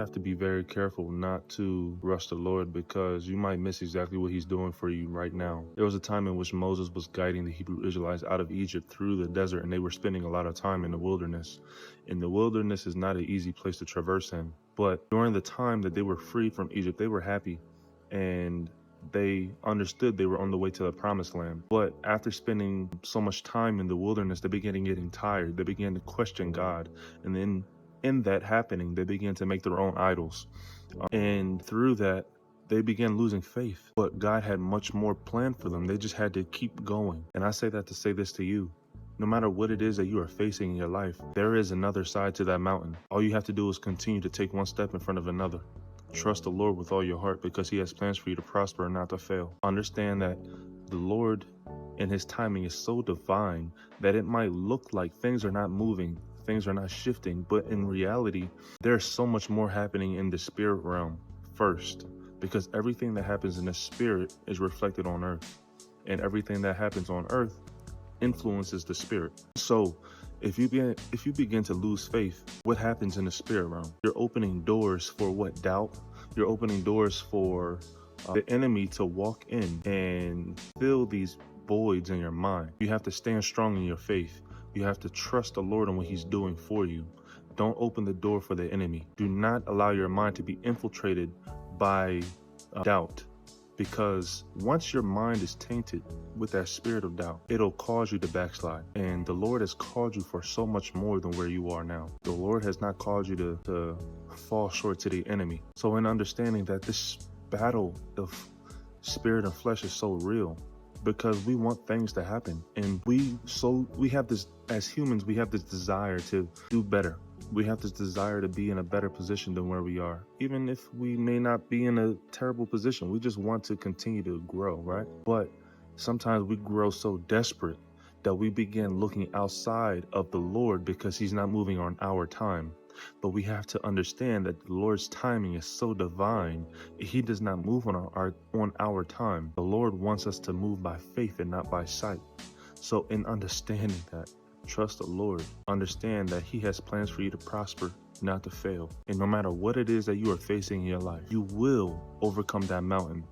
Have to be very careful not to rush the Lord, because you might miss exactly what he's doing for you right now. There was a time in which Moses was guiding the Hebrew Israelites out of Egypt through the desert, and they were spending a lot of time in the wilderness. And the wilderness is not an easy place to traverse in. But during the time that they were free from Egypt, they were happy, and they understood they were on the way to the promised land. But after spending so much time in the wilderness, they began getting tired. They began to question God. And then in that happening, they began to make their own idols. And through that, they began losing faith. But God had much more planned for them. They just had to keep going. And I say that to say this to you. No matter what it is that you are facing in your life, there is another side to that mountain. All you have to do is continue to take one step in front of another. Trust the Lord with all your heart, because he has plans for you to prosper and not to fail. Understand that the Lord and his timing is so divine that it might look like things are not moving, things are not shifting, but in reality, there's so much more happening in the spirit realm first, because everything that happens in the spirit is reflected on earth, and everything that happens on earth influences the spirit. So if you begin to lose faith, what happens in the spirit realm? You're opening doors for what? Doubt. You're opening doors for the enemy to walk in and fill these voids in your mind. You have to stand strong in your faith. You have to trust the Lord and what he's doing for you. Don't open the door for the enemy. Do not allow your mind to be infiltrated by doubt, because once your mind is tainted with that spirit of doubt, it'll cause you to backslide. And the Lord has called you for so much more than where you are now. The Lord has not called you to fall short to the enemy. So in understanding that this battle of spirit and flesh is so real, because we want things to happen, and we have this, as humans, we have this desire to do better. We have this desire to be in a better position than where we are. Even if we may not be in a terrible position, we just want to continue to grow, right? But sometimes we grow so desperate that we begin looking outside of the Lord because he's not moving on our time. But we have to understand that the Lord's timing is so divine. He does not move on our time. The Lord wants us to move by faith and not by sight. So in understanding that, trust the Lord. Understand that he has plans for you to prosper, not to fail. And no matter what it is that you are facing in your life, you will overcome that mountain.